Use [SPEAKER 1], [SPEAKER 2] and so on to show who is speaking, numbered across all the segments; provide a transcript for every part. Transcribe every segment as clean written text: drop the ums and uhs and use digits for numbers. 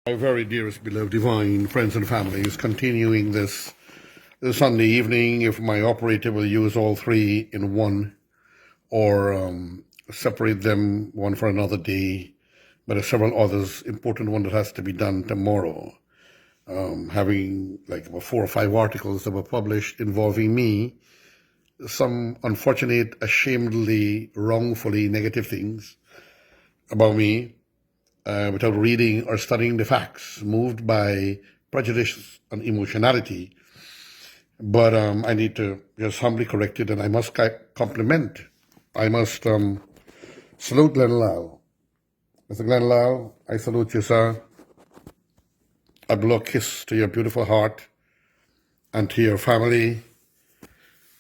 [SPEAKER 1] My very dearest, beloved, divine friends and family is continuing this Sunday evening. If my operator will use all three in one or separate them one for another day, but there's several others, important one that has to be done tomorrow. Having like about 4 or 5 articles that were published involving me, some unfortunate, ashamedly, wrongfully negative things about me, without reading or studying the facts, moved by prejudice and emotionality. But I need to just humbly correct it, and I must compliment. I must salute Glenn Lall. Mr. Glenn Lall, I salute you, sir. A blow kiss to your beautiful heart and to your family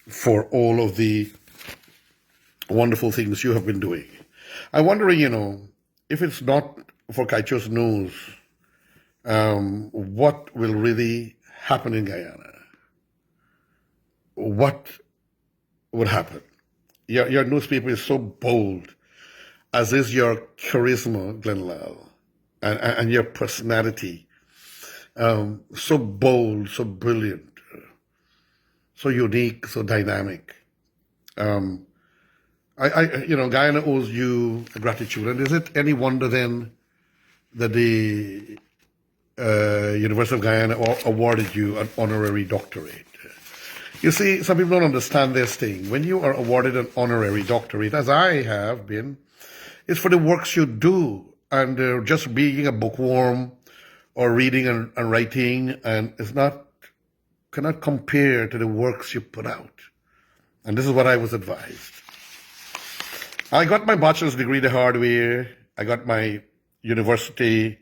[SPEAKER 1] for all of the wonderful things you have been doing. I'm wondering, if it's not for Kaieteur's news, what will really happen in Guyana? What would happen? Your newspaper is so bold, as is your charisma, Glenn Lall, and your personality. So bold, so brilliant, so unique, so dynamic. Guyana owes you gratitude, and is it any wonder then that the University of Guyana awarded you an honorary doctorate? You see, some people don't understand this thing. When you are awarded an honorary doctorate, as I have been, it's for the works you do, and just being a bookworm or reading and writing, and cannot compare to the works you put out. And this is what I was advised. I got my bachelor's degree the hard way. I got my university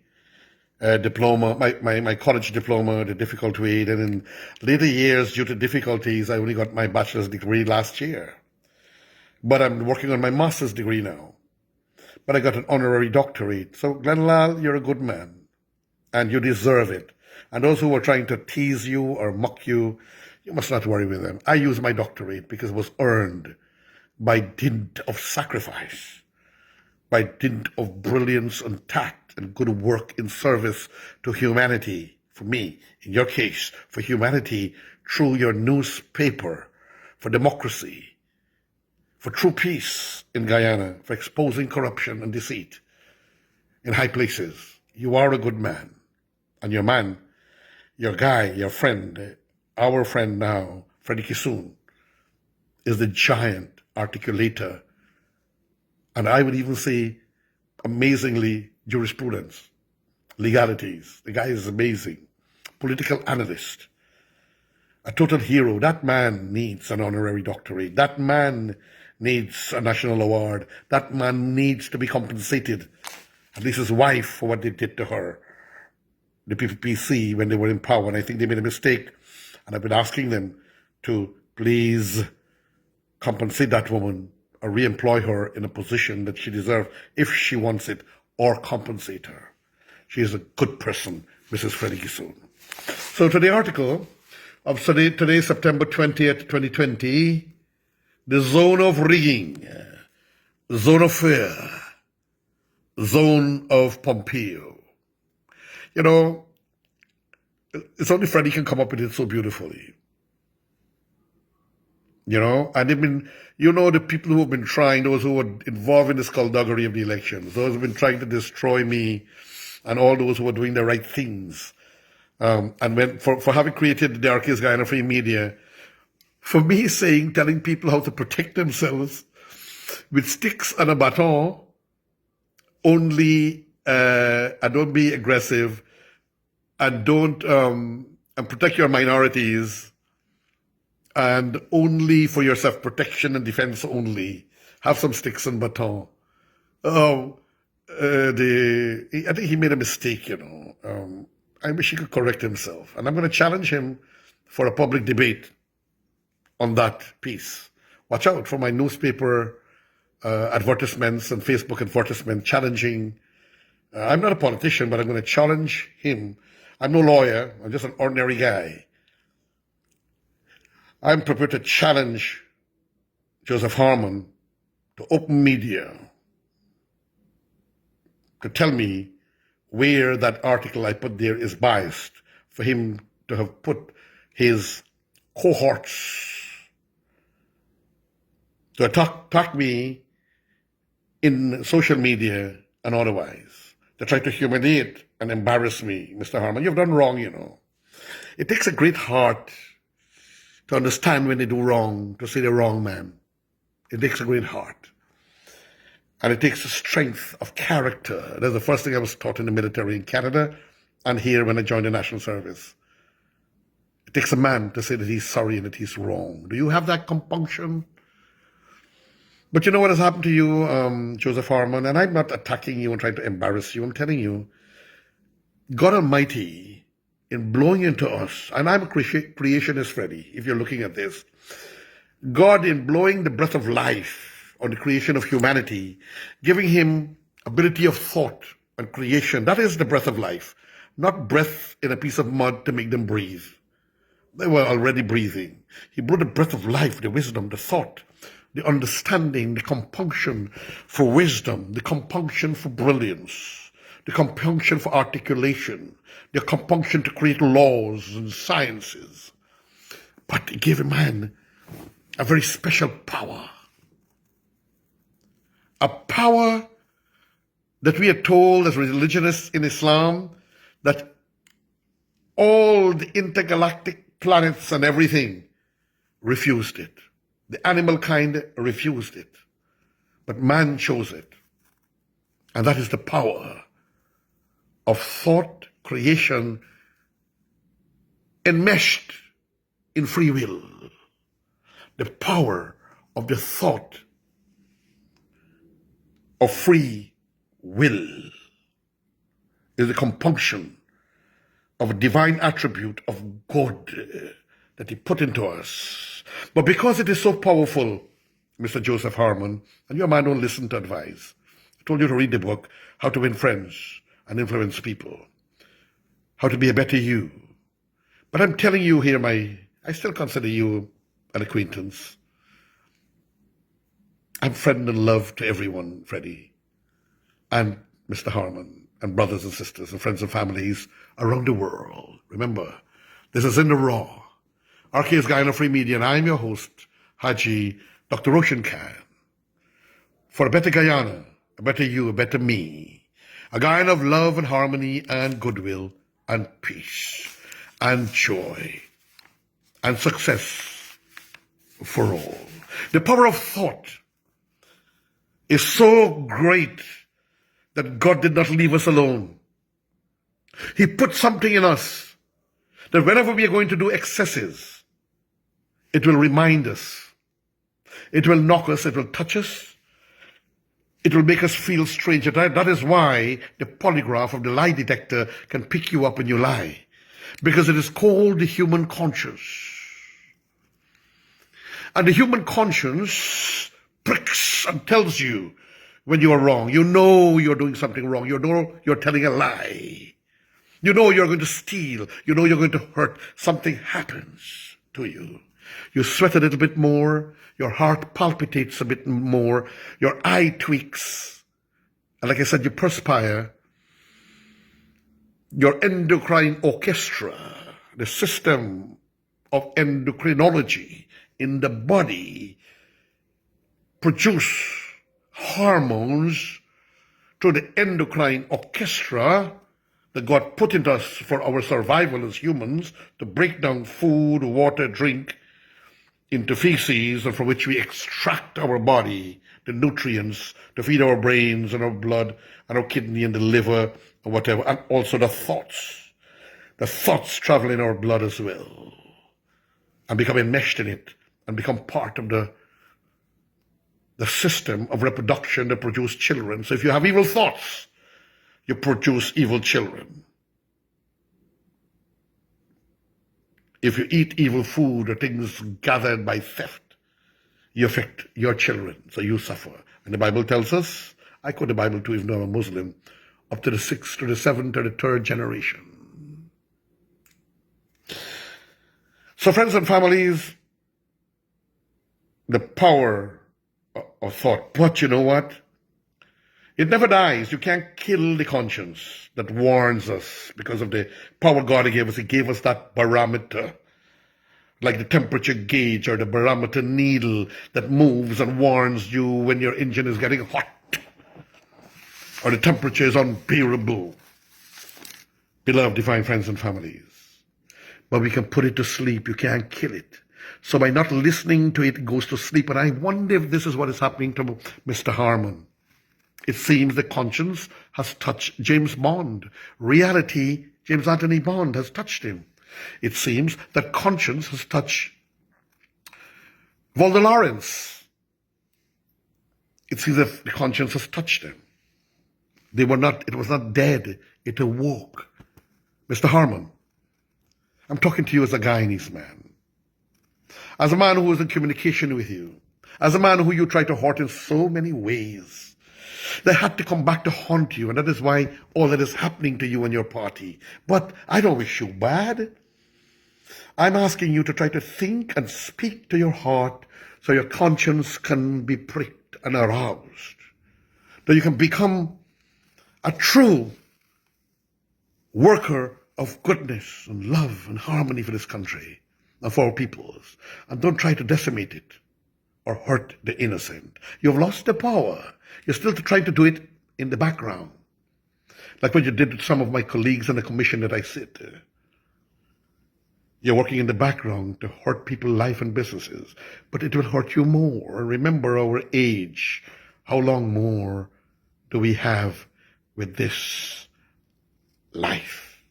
[SPEAKER 1] diploma, my college diploma the difficult way. Then in later years, due to difficulties, I only got my bachelor's degree last year. But I'm working on my master's degree now. But I got an honorary doctorate. So Glenn Lall, you're a good man, and you deserve it. And those who are trying to tease you or mock you, you must not worry with them. I use my doctorate because it was earned by dint of sacrifice, by dint of brilliance and tact and good work in service to humanity. For me, in your case, for humanity through your newspaper, for democracy, for true peace in Guyana, for exposing corruption and deceit in high places. You are a good man. And your man, your guy, your friend, our friend now, Freddie Kissoon, is the giant articulator, and I would even say amazingly jurisprudence, legalities. The guy is amazing. Political analyst, a total hero. That man needs an honorary doctorate. That man needs a national award. That man needs to be compensated, at least his wife, for what they did to her, the PPC, when they were in power. And I think they made a mistake, and I've been asking them to please compensate that woman or re-employ her in a position that she deserves if she wants it, or compensate her. She is a good person, Mrs. Freddie Kissoon. So to the article of today, September 20th, 2020, the zone of rigging, zone of fear, zone of Pompeo. It's only Freddie can come up with it so beautifully. And they've been, the people who have been trying, those who were involved in the skullduggery of the elections, those who have been trying to destroy me, and all those who are doing the right things. And for having created the Darkest Guyana Free Media, for me telling people how to protect themselves with sticks and a baton, only, and don't be aggressive, and and protect your minorities, and only for your self-protection and defense only. Have some sticks and baton. I think he made a mistake, I wish he could correct himself. And I'm going to challenge him for a public debate on that piece. Watch out for my newspaper advertisements and Facebook advertisement challenging. I'm not a politician, but I'm going to challenge him. I'm no lawyer. I'm just an ordinary guy. I'm prepared to challenge Joseph Harmon to open media to tell me where that article I put there is biased, for him to have put his cohorts to attack me in social media and otherwise, to try to humiliate and embarrass me. Mr. Harmon, you've done wrong, you know. It takes a great heart to understand when they do wrong, to say they're wrong, man. It takes a great heart. And it takes a strength of character. That's the first thing I was taught in the military in Canada and here when I joined the National Service. It takes a man to say that he's sorry and that he's wrong. Do you have that compunction? But you know what has happened to you, Joseph Harmon? And I'm not attacking you and trying to embarrass you. I'm telling you, God Almighty, in blowing into us, and I'm a creationist, Freddie, if you're looking at this, God, in blowing the breath of life on the creation of humanity, giving him ability of thought and creation, that is the breath of life, not breath in a piece of mud to make them breathe. They were already breathing. He brought the breath of life, the wisdom, the thought, the understanding, the compunction for wisdom, the compunction for brilliance, the compunction for articulation, the compunction to create laws and sciences. But he gave a man a very special power. A power that we are told as religionists in Islam that all the intergalactic planets and everything refused it. The animal kind refused it. But man chose it. And that is the power of thought creation enmeshed in free will. The power of the thought of free will is the compunction of a divine attribute of God that he put into us. But because it is so powerful, Mr. Joseph Harmon, and your man don't listen to advice. I told you to read the book, How to Win Friends and Influence People, How to Be a Better You. But I'm telling you here, I still consider you an acquaintance. I'm friend and love to everyone, Freddie, and Mr. Harmon, and brothers and sisters, and friends and families around the world. Remember, this is in the raw. RK's Guyana Free Media, and I'm your host, Haji Dr. Roshan Khan. For a better Guyana, a better you, a better me, a Guyana of love and harmony and goodwill and peace and joy and success for all. The power of thought is so great that God did not leave us alone. He put something in us that whenever we are going to do excesses, it will remind us, it will knock us, it will touch us, it will make us feel strange. That is why the polygraph of the lie detector can pick you up when you lie, because it is called the human conscience. And the human conscience pricks and tells you when you are wrong. You know you're doing something wrong. You know you're telling a lie. You know you're going to steal. You know you're going to hurt. Something happens to you. You sweat a little bit more. Your heart palpitates a bit more. Your eye tweaks. And like I said, you perspire. Your endocrine orchestra, the system of endocrinology in the body, produce hormones through the endocrine orchestra that God put into us for our survival as humans, to break down food, water, drink into feces, and from which we extract our body, the nutrients, to feed our brains and our blood and our kidney and the liver and whatever, and also the thoughts. The thoughts travel in our blood as well and become enmeshed in it and become part of the system of reproduction that produce children. So if you have evil thoughts, you produce evil children. If you eat evil food or things gathered by theft, you affect your children, so you suffer. And the Bible tells us, I quote the Bible too, even though I'm a Muslim, up to the 6th, to the 7th, to the 3rd generation. So friends and families, the power of thought. But you know what? It never dies. You can't kill the conscience that warns us because of the power God gave us. He gave us that barometer, like the temperature gauge or the barometer needle that moves and warns you when your engine is getting hot or the temperature is unbearable. Beloved divine friends and families, but we can put it to sleep. You can't kill it. So by not listening to it, it goes to sleep. And I wonder if this is what is happening to Mr. Harmon. It seems the conscience has touched James Bond. Reality, James Anthony Bond has touched him. It seems that conscience has touched Walter Lawrence. It seems that the conscience has touched them. It was not dead, it awoke. Mr. Harmon, I'm talking to you as a Guyanese man, as a man who is in communication with you, as a man who you try to hurt in so many ways. They had to come back to haunt you, and that is why all that is happening to you and your party. But I don't wish you bad. I'm asking you to try to think and speak to your heart so your conscience can be pricked and aroused, that you can become a true worker of goodness and love and harmony for this country and for our peoples. And don't try to decimate it or hurt the innocent. You've lost the power. You're still trying to do it in the background, like what you did with some of my colleagues in the commission that I sit. You're working in the background to hurt people's life and businesses, but it will hurt you more. Remember our age. How long more do we have with this life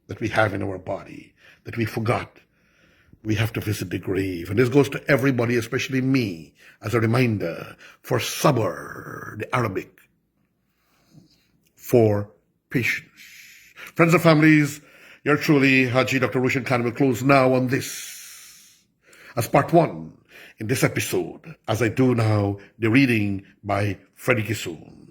[SPEAKER 1] that we have in our body, that we forgot? We have to visit the grave. And this goes to everybody, especially me, as a reminder for sabr, the Arabic, for patience. Friends and families, you're truly Haji Dr. Rushan Khan will close now on this as part one in this episode, as I do now the reading by Freddie Kissoon.